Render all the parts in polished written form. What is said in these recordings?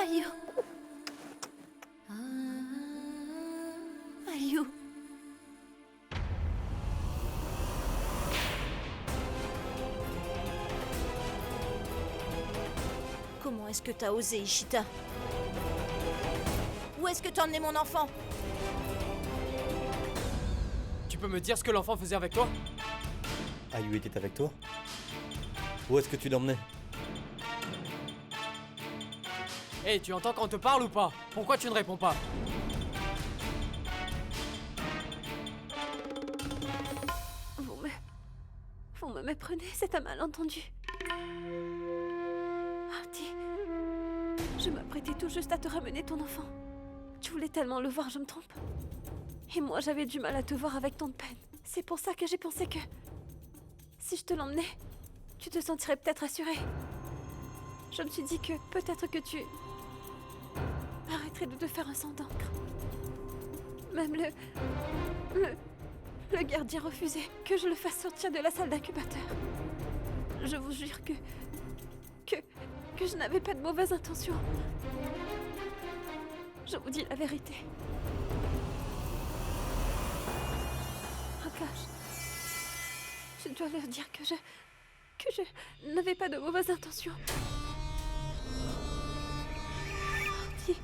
Ayu. Ayu. Comment est-ce que t'as osé, Ishita? Où est-ce que t'as emmené mon enfant? Tu peux me dire ce que l'enfant faisait avec toi? Ayu était avec toi? Où est-ce que tu l'emmenais? Hé, tu entends quand on te parle ou pas? Pourquoi tu ne réponds pas? Vous me méprenez, c'est un malentendu. Artie, je m'apprêtais tout juste à te ramener ton enfant. Tu voulais tellement le voir, je me trompe? Et moi, j'avais du mal à te voir avec tant de peine. C'est pour ça que j'ai pensé que... si je te l'emmenais, tu te sentirais peut-être assurée. Je me suis dit que peut-être que tu... arrêterais de te faire un sang d'encre. Même le gardien refusait que je le fasse sortir de la salle d'incubateur. Je vous jure que je n'avais pas de mauvaises intentions. Je vous dis la vérité. Akash, je dois leur dire que je n'avais pas de mauvaises intentions. Artie,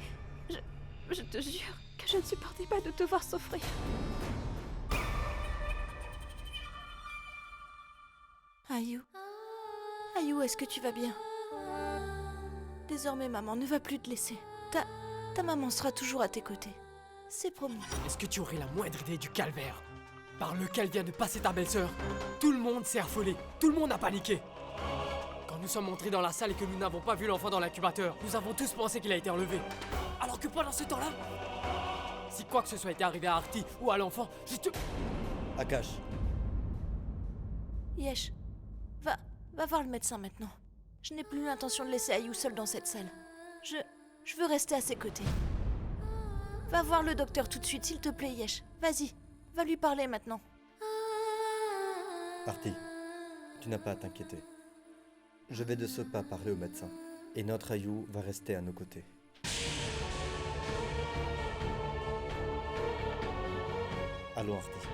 je te jure que je ne supportais pas de te voir souffrir. Ayu. Ayu, est-ce que tu vas bien? Désormais, maman ne va plus te laisser. Ta maman sera toujours à tes côtés. C'est promis. Est-ce que tu aurais la moindre idée du calvaire par lequel vient de passer ta belle-sœur? Tout le monde s'est affolé, tout le monde a paniqué. Quand nous sommes entrés dans la salle et que nous n'avons pas vu l'enfant dans l'incubateur, nous avons tous pensé qu'il a été enlevé. Alors que pendant ce temps-là, si quoi que ce soit était arrivé à Artie ou à l'enfant, je te... Akash, Yesh, va voir le médecin maintenant. Je n'ai plus l'intention de laisser Ayu seule dans cette salle. Je veux rester à ses côtés. Va voir le docteur tout de suite, s'il te plaît, Yesh. Vas-y, va lui parler maintenant. Artie, tu n'as pas à t'inquiéter. Je vais de ce pas parler au médecin. Et notre Ayu va rester à nos côtés. Allons, Artie.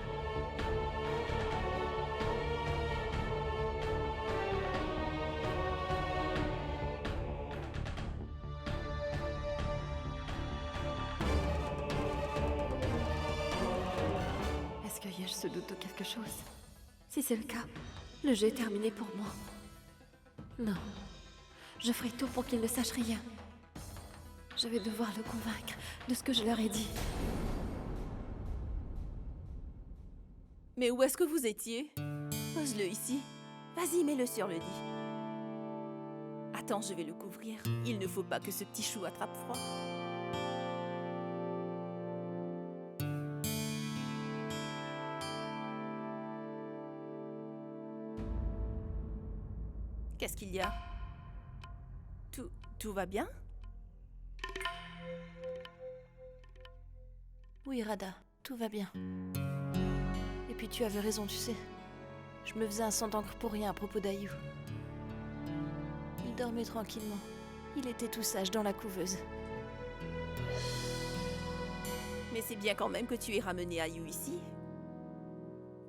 Est-ce que Yesh se doute de quelque chose? Si c'est le cas, le jeu est terminé pour moi. Non, je ferai tout pour qu'il ne sache rien. Je vais devoir le convaincre de ce que je leur ai dit. Mais où est-ce que vous étiez? Pose-le ici. Vas-y, mets-le sur le lit. Attends, je vais le couvrir. Il ne faut pas que ce petit chou attrape froid. Qu'est-ce qu'il y a? Tout va bien? Oui, Radha, tout va bien. Et puis tu avais raison, tu sais. Je me faisais un sang d'encre pour rien à propos d'Ayu. Il dormait tranquillement. Il était tout sage dans la couveuse. Mais c'est bien quand même que tu aies ramené Ayu ici.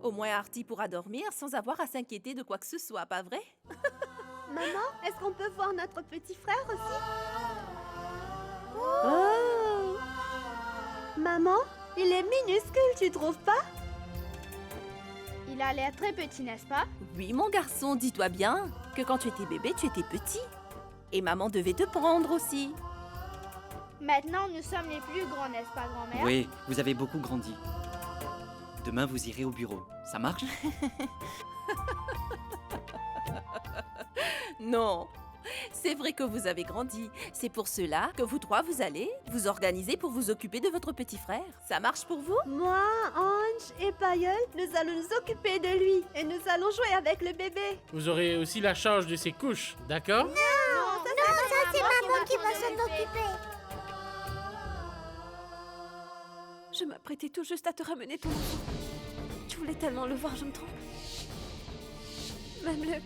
Au moins Artie pourra dormir sans avoir à s'inquiéter de quoi que ce soit, pas vrai? Maman, est-ce qu'on peut voir notre petit frère aussi? Oh! Maman, il est minuscule, tu trouves pas? Il a l'air très petit, n'est-ce pas? Oui, mon garçon, dis-toi bien que quand tu étais bébé, tu étais petit. Et maman devait te prendre aussi. Maintenant, nous sommes les plus grands, n'est-ce pas, grand-mère? Oui, vous avez beaucoup grandi. Demain, vous irez au bureau. Ça marche? Non, c'est vrai que vous avez grandi. C'est pour cela que vous trois, vous allez vous organiser pour vous occuper de votre petit frère. Ça marche pour vous? Moi, Ange et Payol, nous allons nous occuper de lui et nous allons jouer avec le bébé. Vous aurez aussi la charge de ses couches, d'accord? Non, ça c'est maman qui va s'en occuper. Je m'apprêtais tout juste à te ramener ton enfant. Tu voulais tellement le voir, je me trompe? Même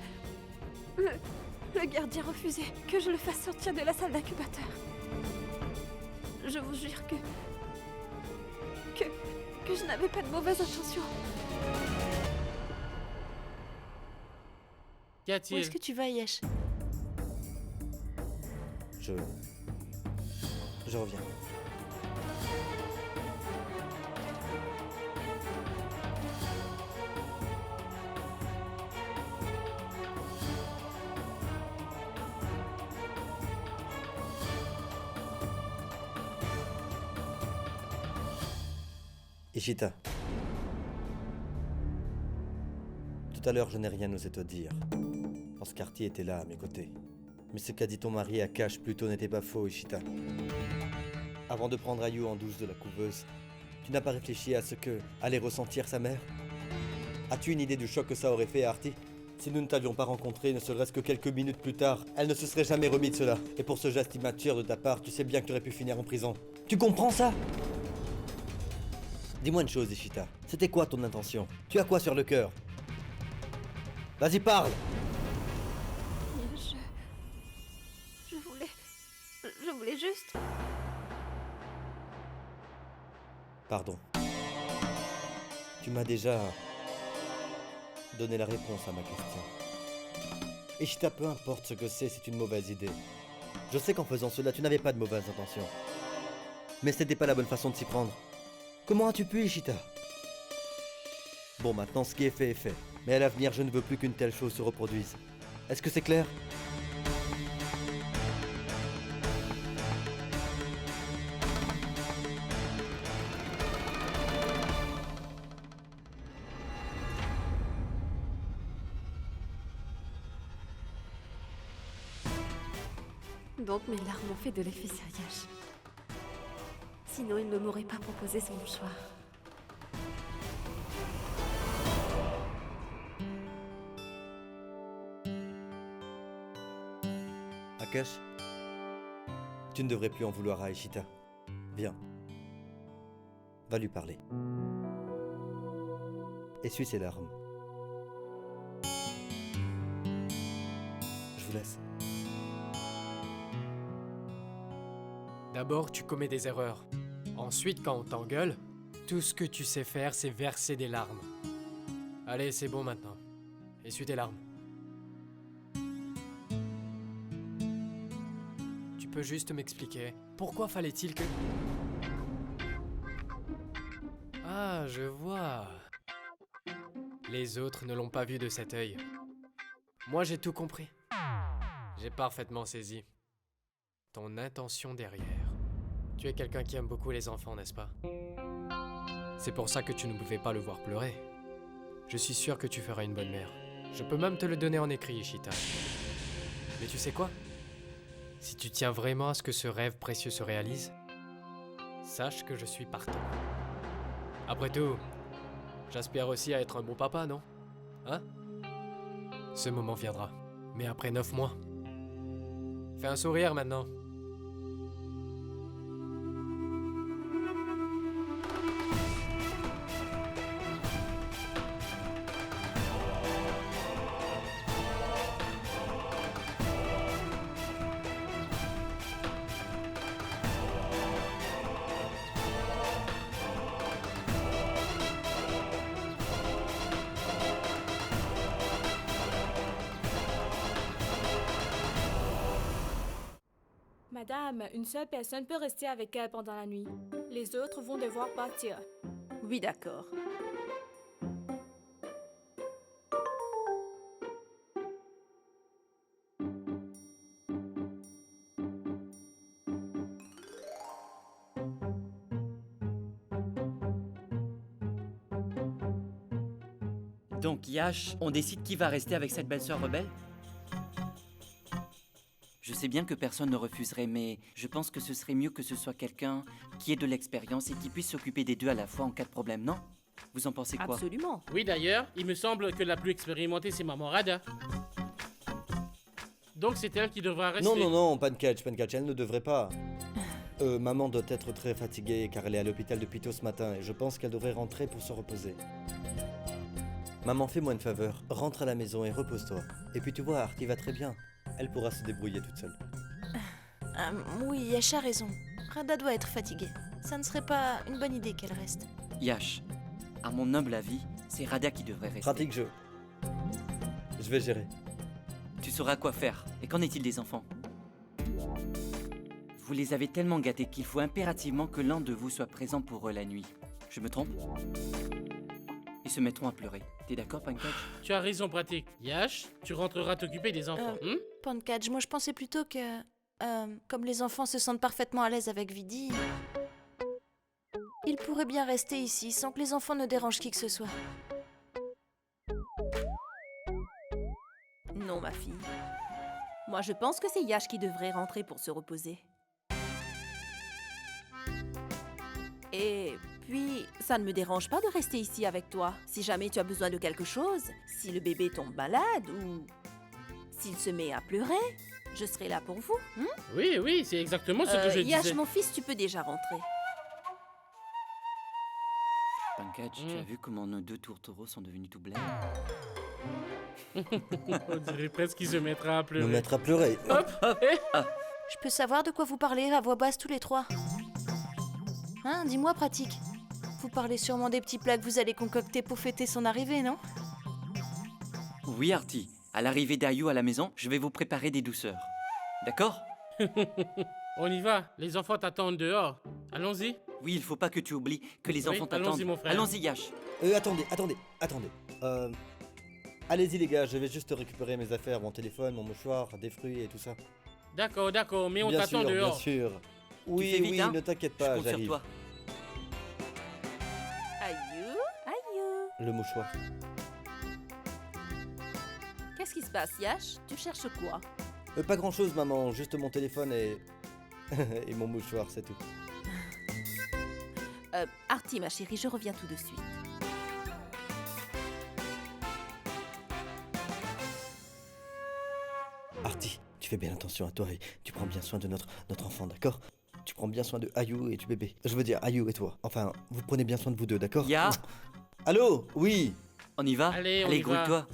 le gardien refusait que je le fasse sortir de la salle d'incubateur. Je vous jure que je n'avais pas de mauvaises intentions. Qu'y Où a-t-il? est-ce que tu vas, Yesh? Je reviens. Ishita. Tout à l'heure, je n'ai rien osé te dire, parce qu'Artie était là à mes côtés. Mais ce qu'a dit ton mari à Cash plus tôt n'était pas faux, Ishita. Avant de prendre Ayu en douce de la couveuse, tu n'as pas réfléchi à ce que allait ressentir sa mère? As-tu une idée du choc que ça aurait fait à Artie? Si nous ne t'avions pas rencontré, ne serait-ce que quelques minutes plus tard, elle ne se serait jamais remise de cela. Et pour ce geste immature de ta part, tu sais bien que tu aurais pu finir en prison. Tu comprends ça? Dis-moi une chose, Ishita. C'était quoi ton intention? Tu as quoi sur le cœur? Vas-y, parle! Je voulais juste... Pardon. Tu m'as déjà donné la réponse à ma question. Ishita, peu importe ce que c'est une mauvaise idée. Je sais qu'en faisant cela, tu n'avais pas de mauvaises intentions. Mais c'était pas la bonne façon de s'y prendre. Comment as-tu pu, Ishita? Bon, maintenant, ce qui est fait est fait. Mais à l'avenir, je ne veux plus qu'une telle chose se reproduise. Est-ce que c'est clair? Donc mes larmes ont fait de l'effet sur Yash. Sinon, il ne m'aurait pas proposé son mouchoir. Akash, tu ne devrais plus en vouloir à Ishita. Viens. Va lui parler. Essuie ses larmes. Je vous laisse. D'abord, tu commets des erreurs. Ensuite, quand on t'engueule, tout ce que tu sais faire, c'est verser des larmes. Allez, c'est bon maintenant. Essuie tes larmes. Tu peux juste m'expliquer pourquoi fallait-il que... Ah, je vois. Les autres ne l'ont pas vu de cet œil. Moi, j'ai tout compris. J'ai parfaitement saisi ton intention derrière. Tu es quelqu'un qui aime beaucoup les enfants, n'est-ce pas? C'est pour ça que tu ne pouvais pas le voir pleurer. Je suis sûr que tu feras une bonne mère. Je peux même te le donner en écrit, Ishita. Mais tu sais quoi? Si tu tiens vraiment à ce que ce rêve précieux se réalise, sache que je suis partant. Après tout, j'aspire aussi à être un bon papa, non? Hein? Ce moment viendra. Mais après 9 mois. Fais un sourire maintenant. Madame, une seule personne peut rester avec elle pendant la nuit. Les autres vont devoir partir. Oui, d'accord. Donc, Yash, on décide qui va rester avec cette belle-sœur rebelle? Je sais bien que personne ne refuserait, mais je pense que ce serait mieux que ce soit quelqu'un qui ait de l'expérience et qui puisse s'occuper des deux à la fois en cas de problème, non? Vous en pensez quoi? Absolument. Oui, d'ailleurs, il me semble que la plus expérimentée, c'est Maman Rada. Donc c'est elle qui devra rester. Non, non, non, Pancatch, elle ne devrait pas. Maman doit être très fatiguée car elle est à l'hôpital depuis tôt ce matin et je pense qu'elle devrait rentrer pour se reposer. Maman, fais-moi une faveur, rentre à la maison et repose-toi. Et puis tu vois, Artie va très bien. Elle pourra se débrouiller toute seule. Oui, Yesh a raison. Rada doit être fatiguée. Ça ne serait pas une bonne idée qu'elle reste. Yash, à mon humble avis, c'est Rada qui devrait rester. Pratique jeu. Je vais gérer. Tu sauras quoi faire. Et qu'en est-il des enfants? Vous les avez tellement gâtés qu'il faut impérativement que l'un de vous soit présent pour eux la nuit. Je me trompe? Ils se mettront à pleurer. T'es d'accord, Pancake? Tu as raison, pratique. Yash, tu rentreras t'occuper des enfants. Pancake, moi je pensais plutôt que... comme les enfants se sentent parfaitement à l'aise avec Vidi... Ils pourraient bien rester ici sans que les enfants ne dérangent qui que ce soit. Non, ma fille. Moi, je pense que c'est Yash qui devrait rentrer pour se reposer. Et puis, ça ne me dérange pas de rester ici avec toi. Si jamais tu as besoin de quelque chose, si le bébé tombe malade ou s'il se met à pleurer, je serai là pour vous. Oui, oui, c'est exactement ce que je Yash, disais. mon fils, tu peux déjà rentrer. Pancake, tu as vu comment nos deux tourtereaux sont devenus tout blêmes? On dirait presque qu'il se mettra à Nous pleurer. mettre à pleurer. Hop, eh. Je peux savoir de quoi vous parlez à voix basse tous les trois? Hein, dis-moi, pratique. Vous parlez sûrement des petits plats que vous allez concocter pour fêter son arrivée, non? Oui, Artie. À l'arrivée d'Ayu à la maison, je vais vous préparer des douceurs. D'accord? On y va, les enfants t'attendent dehors. Allons-y. Oui, il faut pas que tu oublies que les Oui, enfants t'attendent. allons-y, mon frère. Allons-y, Yash. Attendez. Allez-y les gars, je vais juste récupérer mes affaires, mon téléphone, mon mouchoir, des fruits et tout ça. D'accord, mais on bien t'attend sûr, dehors. bien sûr. Oui, fais vite, oui, hein. ne t'inquiète Je pas, compte sur j'arrive. toi. Aïe. Le mouchoir. Qu'est-ce qui se passe, Yash? Tu cherches quoi? Pas grand chose maman, juste mon téléphone et... et mon mouchoir, c'est tout. Artie, ma chérie, je reviens tout de suite. Artie, tu fais bien attention à toi et tu prends bien soin de notre enfant, d'accord? Tu prends bien soin de Ayu et du bébé. Je veux dire Ayu et toi. Enfin, vous prenez bien soin de vous deux, d'accord? Ya, Allô? Oui. on y va? Allez, on y va. grouille-toi.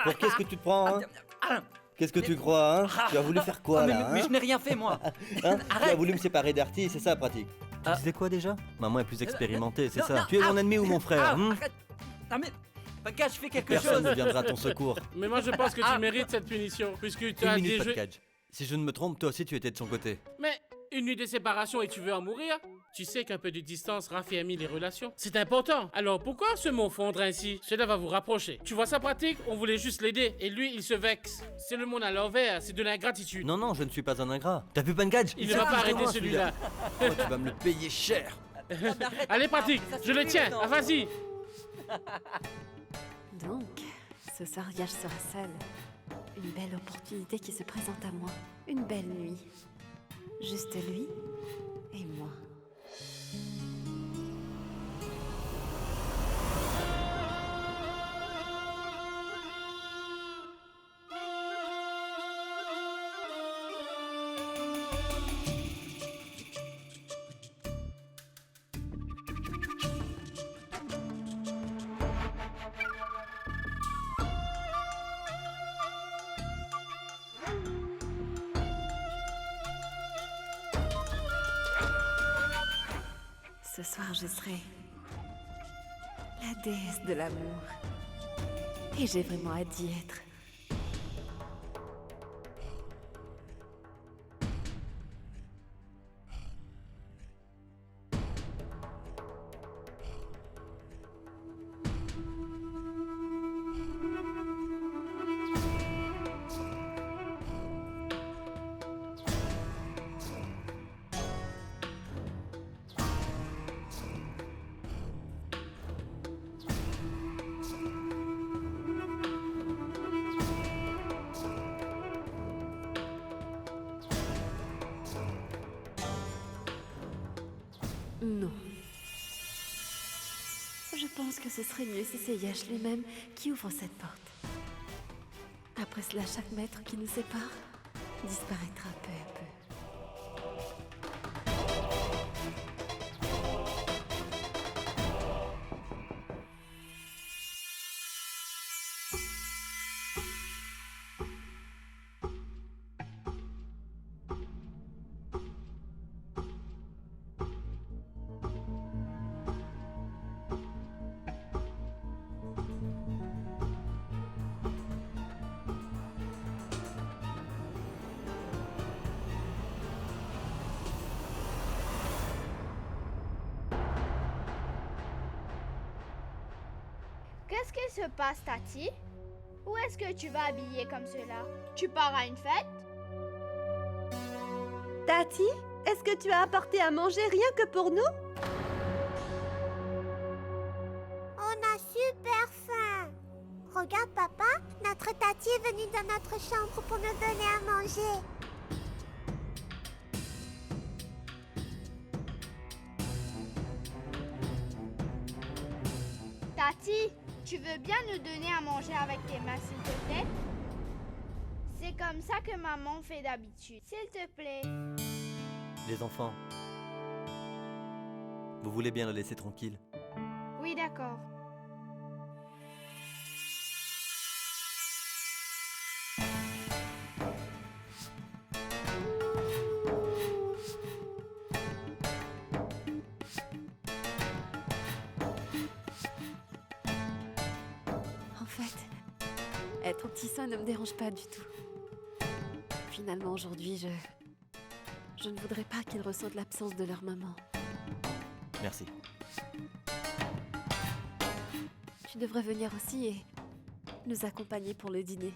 Pour qu'est-ce que tu te prends, hein? Ah, Qu'est-ce que tu crois, hein? Tu as voulu faire quoi, mais, là, mais hein? je n'ai rien fait, moi. Hein? Tu as Arrête. voulu me séparer d'Artie, c'est ça, pratique? Tu Ah. disais quoi déjà? Maman est plus expérimentée, c'est non, ça? non, Tu es mon ennemi ou mon frère, Ah, hein? arrête. Non mais, Pancake, fais quelque Personne chose. ne viendra à ton secours. Mais moi je pense que tu mérites cette punition, puisque tu Une as minute, déjoué... Pancake. Si je ne me trompe, toi aussi tu étais de son côté. Mais une nuit de séparation et tu veux en mourir? Tu sais qu'un peu de distance raffermit les relations. C'est important. Alors pourquoi se morfondre ainsi? Cela va vous rapprocher. Tu vois sa pratique? On voulait juste l'aider. Et lui, il se vexe. C'est le monde à l'envers, c'est de l'ingratitude. Non, non, je ne suis pas un ingrat. T'as vu Pancake? Il ne va pas arrêter celui-là. Oh, tu vas me le payer cher. Allez, pratique, je le tiens. Ah, vas-y. Donc, ce soir, Yash sera seul. Une belle opportunité qui se présente à moi. Une belle nuit. Juste lui et moi. Ce soir, je serai la déesse de l'amour. Et j'ai vraiment hâte d'y être. Non. Je pense que ce serait mieux si c'est Yash lui-même qui ouvre cette porte. Après cela, chaque mètre qui nous sépare disparaîtra peu à peu. Qu'est-ce qui se passe, Tati? Où est-ce que tu vas habiller comme cela? Tu pars à une fête? Tati, est-ce que tu as apporté à manger rien que pour nous? On a super faim. Regarde, papa, notre Tati est venue dans notre chambre pour nous donner à manger. Tati, tu veux bien nous donner à manger avec tes mains, s'il te plaît? C'est comme ça que maman fait d'habitude. S'il te plaît. Les enfants, vous voulez bien le laisser tranquille? Oui, d'accord. En fait, être petit sein ne me dérange pas du tout. Finalement, aujourd'hui, je ne voudrais pas qu'ils ressentent l'absence de leur maman. Merci. Tu devrais venir aussi et nous accompagner pour le dîner.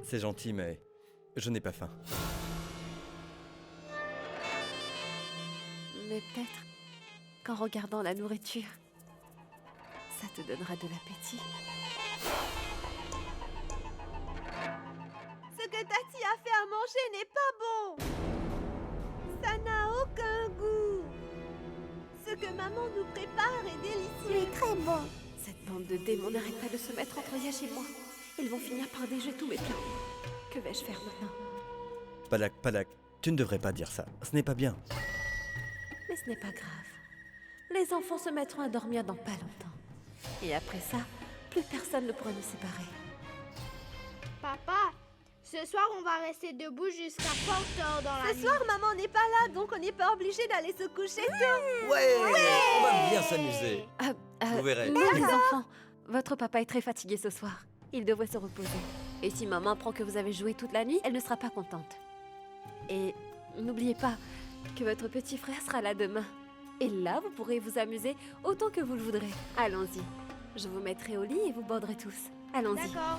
C'est gentil, mais je n'ai pas faim. Mais peut-être qu'en regardant la nourriture, ça te donnera de l'appétit. Ce que Tati a fait à manger n'est pas bon. Ça n'a aucun goût. Ce que maman nous prépare est délicieux. C'est très bon. Cette bande de démons n'arrête pas de se mettre entre Yash et moi. Ils vont finir par déjouer tous mes plans. Que vais-je faire maintenant? Palak, tu ne devrais pas dire ça. Ce n'est pas bien. Mais ce n'est pas grave. Les enfants se mettront à dormir dans pas longtemps. Et après ça, plus personne ne pourra nous séparer. Papa, ce soir, on va rester debout jusqu'à fort tard dans la nuit. Ce soir, maman n'est pas là, donc on n'est pas obligé d'aller se coucher tôt. Ouais, on va bien s'amuser. Vous verrez. Non, les enfants, votre papa est très fatigué ce soir. Il devrait se reposer. Et si maman apprend que vous avez joué toute la nuit, elle ne sera pas contente. Et n'oubliez pas que votre petit frère sera là demain. Et là, vous pourrez vous amuser autant que vous le voudrez. Allons-y. Je vous mettrai au lit et vous borderez tous. Allons-y. D'accord.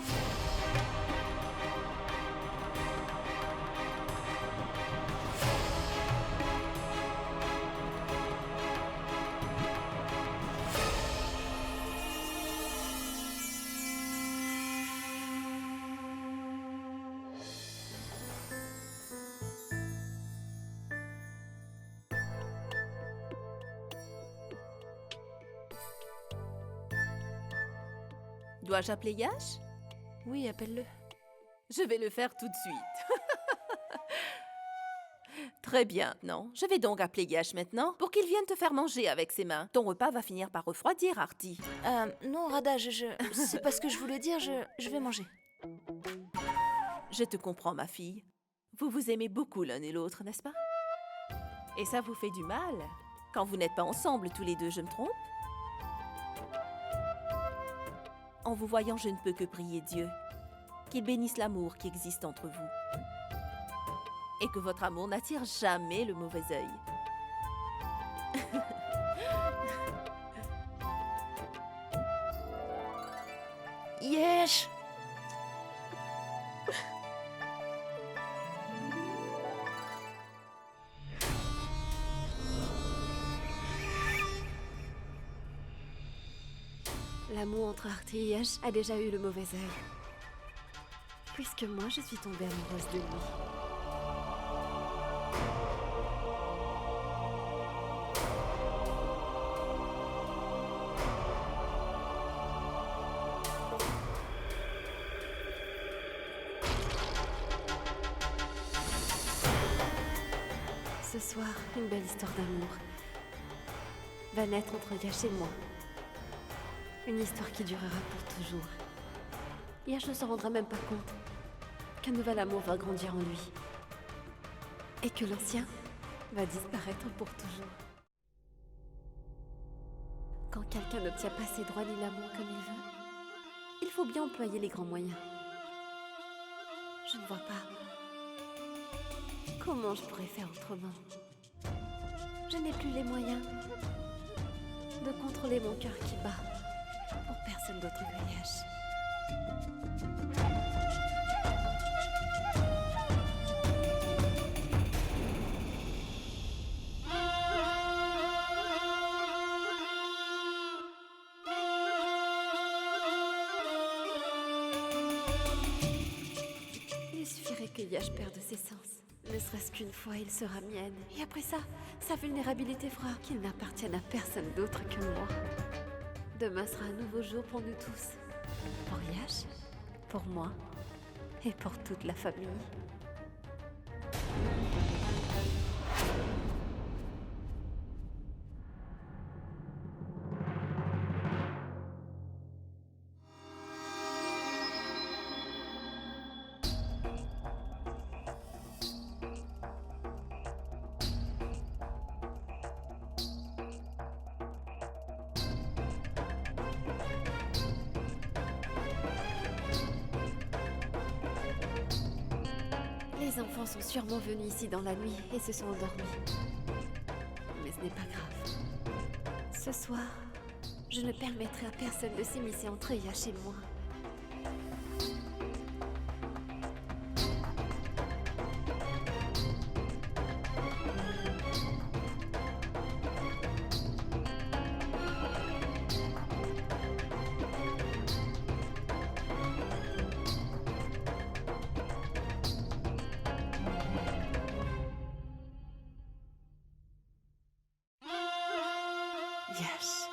Dois-je appeler Yash? Oui, appelle-le. Je vais le faire tout de suite. Très bien, non. Je vais donc appeler Yash maintenant pour qu'il vienne te faire manger avec ses mains. Ton repas va finir par refroidir, Artie. Non, Rada, c'est pas ce que je voulais dire, je vais manger. Je te comprends, ma fille. Vous vous aimez beaucoup l'un et l'autre, n'est-ce pas? Et ça vous fait du mal quand vous n'êtes pas ensemble tous les deux, je me trompe? En vous voyant, je ne peux que prier Dieu qu'il bénisse l'amour qui existe entre vous et que votre amour n'attire jamais le mauvais œil. Yesh! L'amour entre Artie et Yash a déjà eu le mauvais œil. Puisque moi, je suis tombée amoureuse de lui. Ce soir, une belle histoire d'amour va naître entre Yash et moi. Une histoire qui durera pour toujours. Yash ne s'en rendra même pas compte qu'un nouvel amour va grandir en lui. Et que l'ancien va disparaître pour toujours. Quand quelqu'un n'obtient pas ses droits ni l'amour comme il veut, il faut bien employer les grands moyens. Je ne vois pas comment je pourrais faire autrement. Je n'ai plus les moyens de contrôler mon cœur qui bat. pour personne d'autre que Yash. Il suffirait que Yash perde ses sens. Ne serait-ce qu'une fois, il sera mienne. Et après ça, sa vulnérabilité fera qu'il n'appartienne à personne d'autre que moi. Demain sera un nouveau jour pour nous tous. Pour Yash, pour moi et pour toute la famille. Les enfants sont sûrement venus ici dans la nuit et se sont endormis. Mais ce n'est pas grave. Ce soir, je ne permettrai à personne de s'immiscer entre Yash et moi. Yash.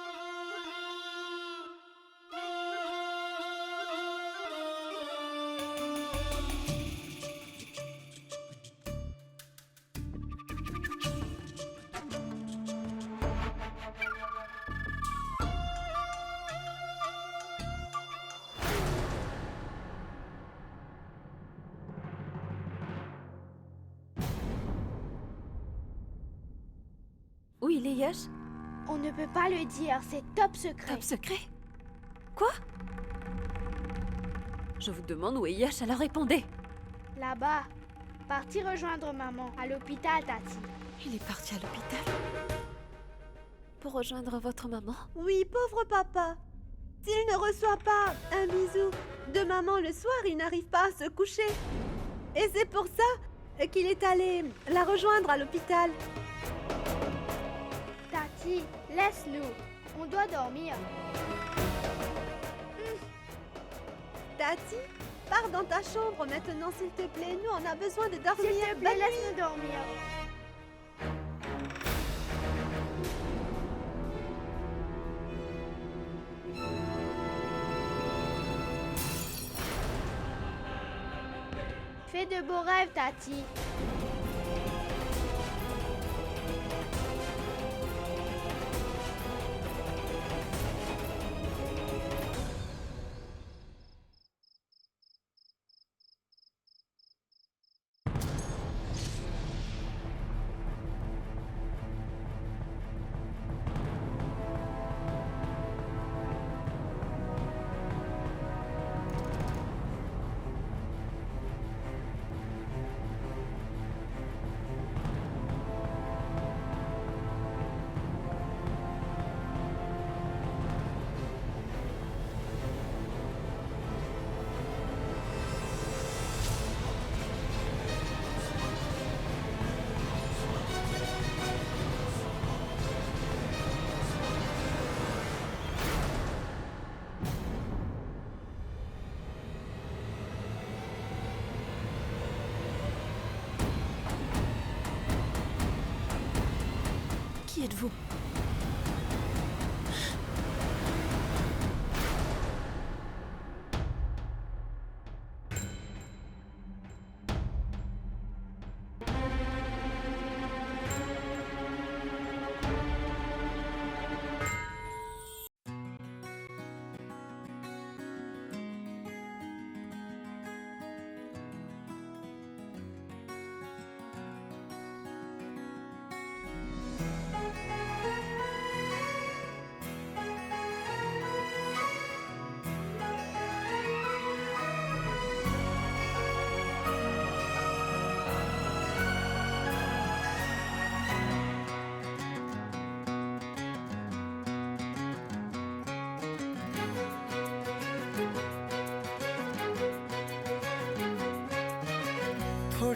Où il est, Yash? On ne peut pas le dire, c'est top secret. Top secret? Quoi? Je vous demande où est Yash, alors répondez. Là-bas, parti rejoindre maman à l'hôpital, Tati. Il est parti à l'hôpital? Pour rejoindre votre maman? Oui, pauvre papa. S'il ne reçoit pas un bisou de maman le soir, il n'arrive pas à se coucher. Et c'est pour ça qu'il est allé la rejoindre à l'hôpital. Tati, laisse-nous. On doit dormir. Tati, pars dans ta chambre maintenant, s'il te plaît. Nous, on a besoin de dormir. S'il te plaît, laisse-nous dormir. Fais de beaux rêves, Tati. Qui êtes-vous?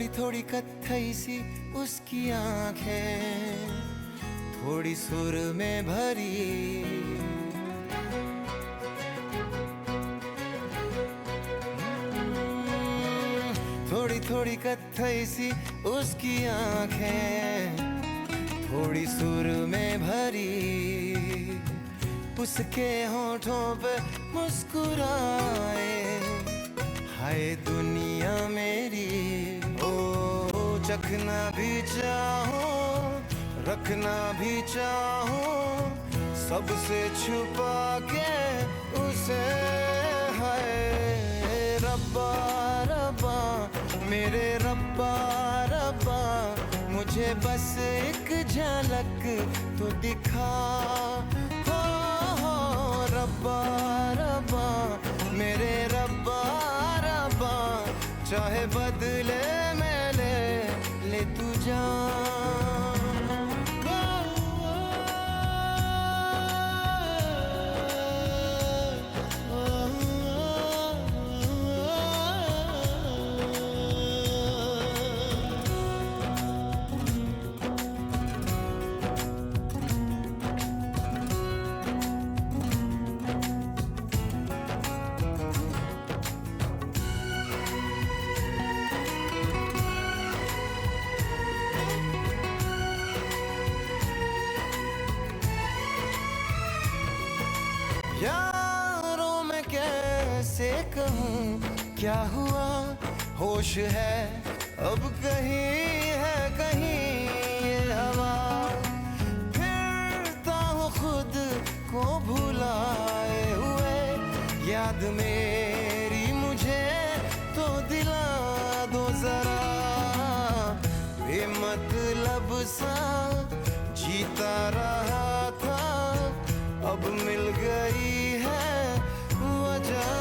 थोड़ी थोड़ी कत्थई सी उसकी आंखें, थोड़ी सुर में भरी। थोड़ी थोड़ी कत्थई सी उसकी आंखें, थोड़ी सुर में भरी। उसके होठों पे मुस्कुराए, हाय दुनिया मेरी। ओ चखना भी चाहो, रखना भी चाहो, सबसे छुपा के उसे। हाय रब्बा रब्बा मेरे रब्बा रब्बा, मुझे बस एक झलक तो दिखा। हो रब्बा रब्बा मेरे रब्बा रब्बा, चाहे बदले में ले तू जान। यारों में कैसे कहूँ क्या हुआ, होश है अब कहीं है कहीं ये हवा। फिरता हूँ खुद को भुलाए हुए, याद मेरी मुझे तो दिला दो जरा। बेमतलब सा जीता रहा था, अब मिल गई है वजह।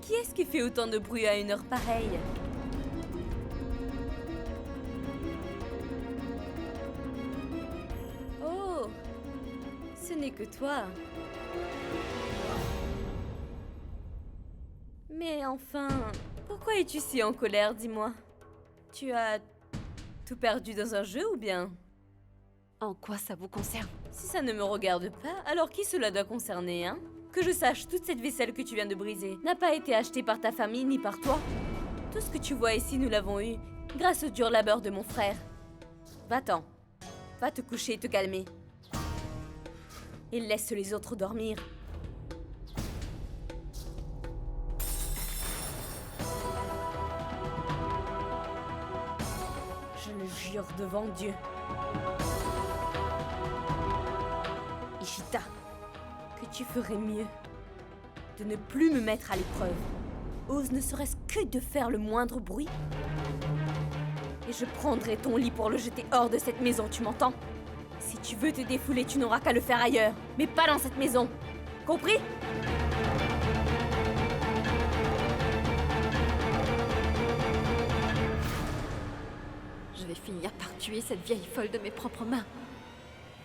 qui est-ce qui fait autant de bruit à une heure pareille? Oh, ce n'est que toi. Mais enfin, pourquoi es-tu si en colère, dis-moi? Tu as tout perdu dans un jeu ou bien? En quoi ça vous concerne? Si ça ne me regarde pas, alors qui cela doit concerner, hein? Que je sache, toute cette vaisselle que tu viens de briser n'a pas été achetée par ta famille ni par toi. Tout ce que tu vois ici, nous l'avons eu grâce au dur labeur de mon frère. Va-t'en. Va te coucher et te calmer. Et laisse les autres dormir. Je le jure devant Dieu. Ishita, que tu ferais mieux de ne plus me mettre à l'épreuve. Ose ne serait-ce que de faire le moindre bruit. Et je prendrai ton lit pour le jeter hors de cette maison, tu m'entends? Si tu veux te défouler, tu n'auras qu'à le faire ailleurs, mais pas dans cette maison. Compris? Je vais finir par tuer cette vieille folle de mes propres mains,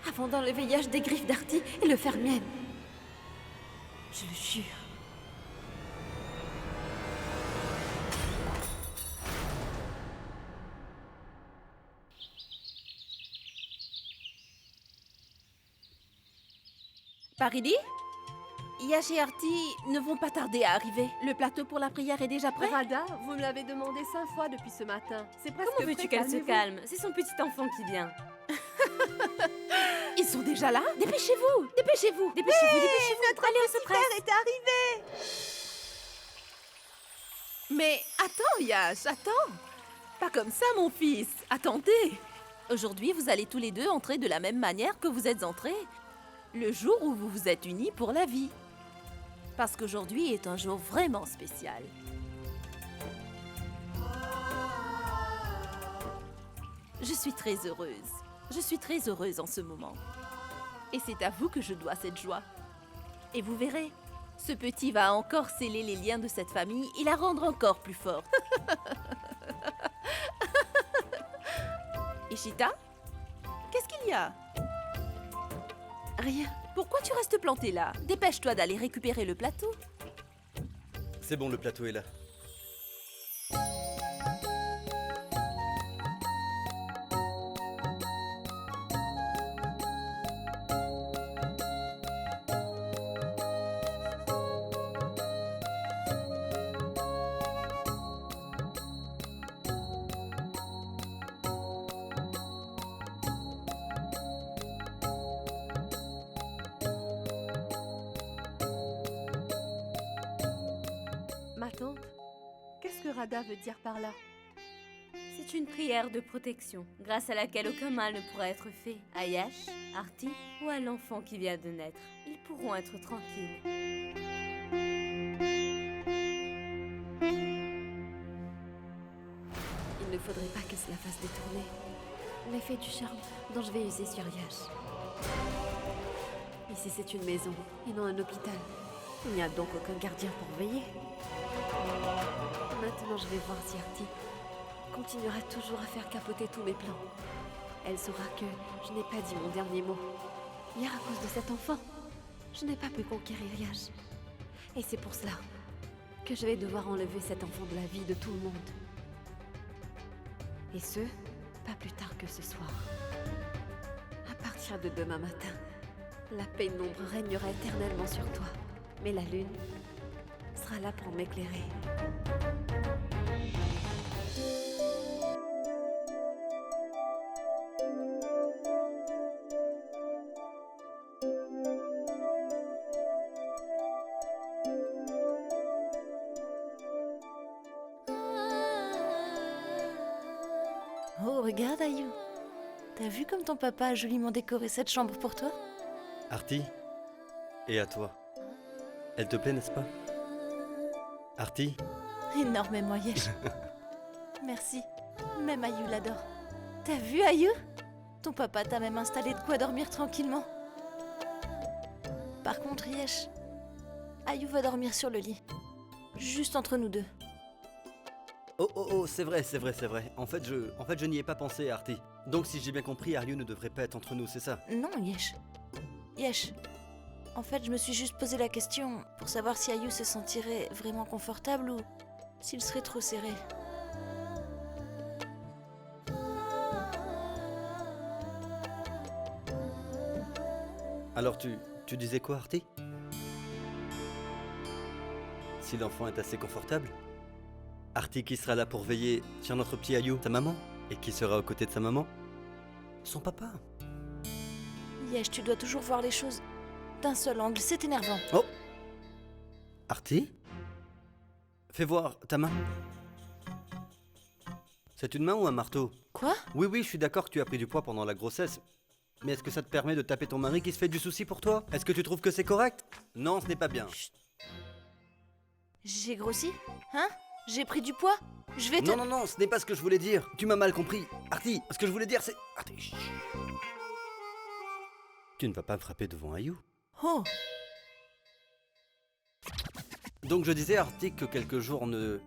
avant d'enlever Yash des griffes d'Arty et le faire mienne. Je le jure. Paridi? Yash et Arty ne vont pas tarder à arriver. Le plateau pour la prière est déjà prêt? Rada, vous me l'avez demandé 5 fois depuis ce matin. C'est presque Comment veux-tu prêt, qu'elle se calmez-vous. calme? C'est son petit enfant qui vient. Ils sont déjà là? Dépêchez-vous! Dépêchez-vous! Dépêchez-vous! Dépêchez-vous! Notre Allez, on se petit frère presse! est arrivé. Mais attends, Yash, attends! Pas comme ça, mon fils! Attendez! Aujourd'hui, vous allez tous les deux entrer de la même manière que vous êtes entrés le jour où vous vous êtes unis pour la vie. Parce qu'aujourd'hui est un jour vraiment spécial. Je suis très heureuse. Je suis très heureuse en ce moment. Et c'est à vous que je dois cette joie. Et vous verrez, ce petit va encore sceller les liens de cette famille et la rendre encore plus forte. Ishita? Qu'est-ce qu'il y a? Rien. Pourquoi tu restes planté là? Dépêche-toi d'aller récupérer le plateau. C'est bon, le plateau est là. Ma tante, qu'est-ce que Rada veut dire par là? C'est une prière de protection, grâce à laquelle aucun mal ne pourra être fait à Yash, Arty ou à l'enfant qui vient de naître. Ils pourront être tranquilles. Il ne faudrait pas que cela fasse détourner l'effet du charme dont je vais user sur Yash. Ici, c'est une maison et non un hôpital. Il n'y a donc aucun gardien pour veiller. Maintenant, je vais voir si Arty continuera toujours à faire capoter tous mes plans. Elle saura que je n'ai pas dit mon dernier mot. Hier, à cause de cet enfant, je n'ai pas pu conquérir Yash. Et c'est pour cela que je vais devoir enlever cet enfant de la vie de tout le monde. Et ce, pas plus tard que ce soir. À partir de demain matin, la pénombre régnera éternellement sur toi. Mais la lune sera là pour m'éclairer. Oh, regarde, Ayu. T'as vu comme ton papa a joliment décoré cette chambre pour toi? Arty, et à toi. Elle te plaît, n'est-ce pas? Arty? Énormément, Yesh. Merci. Même Ayu l'adore. T'as vu, Ayu? Ton papa t'a même installé de quoi dormir tranquillement. Par contre, Yesh, Ayu va dormir sur le lit. Juste entre nous deux. Oh, c'est vrai. En fait, je n'y ai pas pensé, Artie. Donc, si j'ai bien compris, Aryu ne devrait pas être entre nous, c'est ça? Non, Yesh. Yesh. En fait, je me suis juste posé la question pour savoir si Ayu se sentirait vraiment confortable ou s'il serait trop serré. Alors, tu disais quoi, Artie? Si l'enfant est assez confortable? Artie qui sera là pour veiller sur notre petit Ayu, sa maman? Et qui sera aux côtés de sa maman? Son papa? Yesh, tu dois toujours voir les choses d'un seul angle, c'est énervant. Oh! Artie? Fais voir ta main. C'est une main ou un marteau? Quoi? Oui, je suis d'accord que tu as pris du poids pendant la grossesse. Mais est-ce que ça te permet de taper ton mari qui se fait du souci pour toi? Est-ce que tu trouves que c'est correct? Non, ce n'est pas bien. Chut. J'ai grossi? Hein? J'ai pris du poids? Je vais te... Non, ce n'est pas ce que je voulais dire. Tu m'as mal compris. Artie, ce que je voulais dire c'est... Artie, chut. Tu ne vas pas me frapper devant Ayu. Oh! Donc je disais, Artie, que quelques jours ne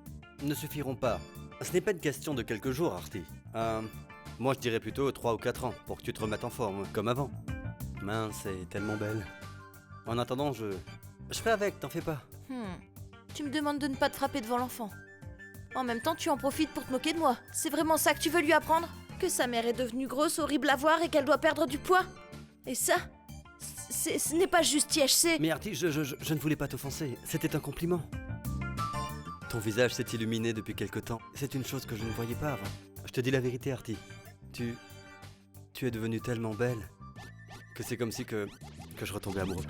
suffiront pas. Ce n'est pas une question de quelques jours, Artie. Moi je dirais plutôt 3 ou 4 ans, pour que tu te remettes en forme, comme avant. Mince, c'est tellement belle. En attendant, je ferai avec, t'en fais pas. Tu me demandes de ne pas te frapper devant l'enfant. En même temps, tu en profites pour te moquer de moi. C'est vraiment ça que tu veux lui apprendre? Que sa mère est devenue grosse, horrible à voir et qu'elle doit perdre du poids? Et ça, ce n'est pas juste Yesh, c'est... Mais Artie, je ne voulais pas t'offenser, c'était un compliment. Ton visage s'est illuminé depuis quelque temps. C'est une chose que je ne voyais pas avant. Je te dis la vérité, Artie. Tu es devenue tellement belle que c'est comme si que je retombais amoureux.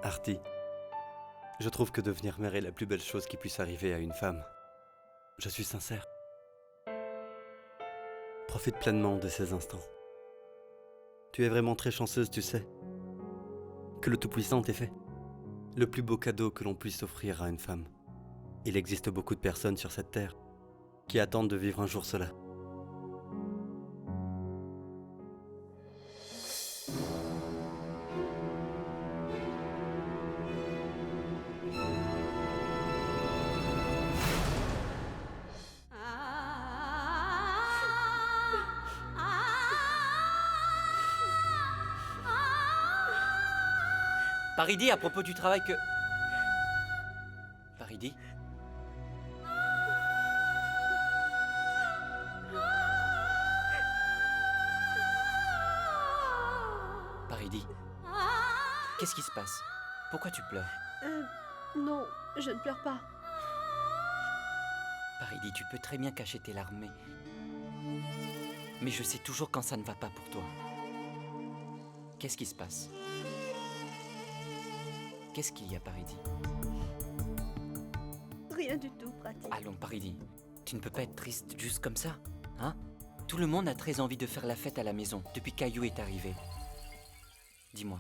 Artie, je trouve que devenir mère est la plus belle chose qui puisse arriver à une femme. Je suis sincère. Profite pleinement de ces instants. Tu es vraiment très chanceuse, tu sais. Que le Tout-Puissant t'ait fait. Le plus beau cadeau que l'on puisse offrir à une femme. Il existe beaucoup de personnes sur cette terre qui attendent de vivre un jour cela. Paridi, à propos du travail que... Paridi? Paridi, qu'est-ce qui se passe? Pourquoi tu pleures? Non, je ne pleure pas. Paridi, tu peux très bien cacher tes larmes, mais je sais toujours quand ça ne va pas pour toi. Qu'est-ce qui se passe? Qu'est-ce qu'il y a, Paridi? Rien du tout, pratique. Allons, Paridi, tu ne peux pas être triste juste comme ça, hein? Tout le monde a très envie de faire la fête à la maison depuis qu'Ayu est arrivé. Dis-moi,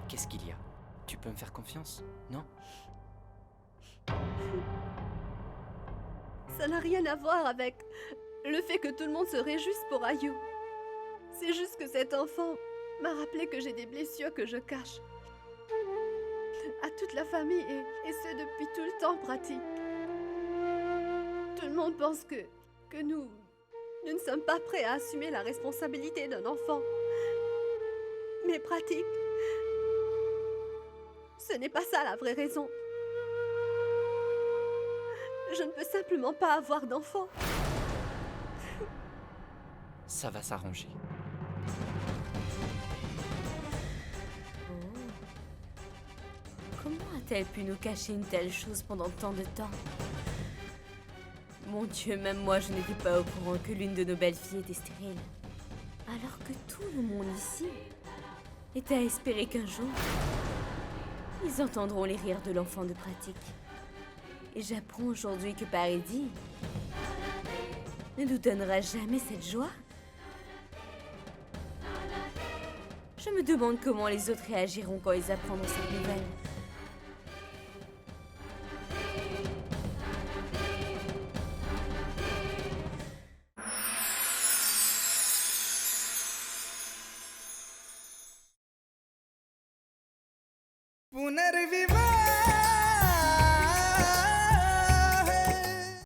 qu'est-ce qu'il y a? Tu peux me faire confiance, non? Ça n'a rien à voir avec le fait que tout le monde se réjouisse pour Ayu. C'est juste que cet enfant m'a rappelé que j'ai des blessures que je cache. À toute la famille et ce depuis tout le temps, pratique. Tout le monde pense que nous ne sommes pas prêts à assumer la responsabilité d'un enfant. Mais pratique, ce n'est pas ça la vraie raison. Je ne peux simplement pas avoir d'enfant. Ça va s'arranger. Comment a-t-elle pu nous cacher une telle chose pendant tant de temps? Mon Dieu, même moi je n'étais pas au courant que l'une de nos belles filles était stérile. Alors que tout le monde ici est à espérer qu'un jour, ils entendront les rires de l'enfant de pratique. Et j'apprends aujourd'hui que Paridi ne nous donnera jamais cette joie. Je me demande comment les autres réagiront quand ils apprendront cette nouvelle. पुनर्विवाह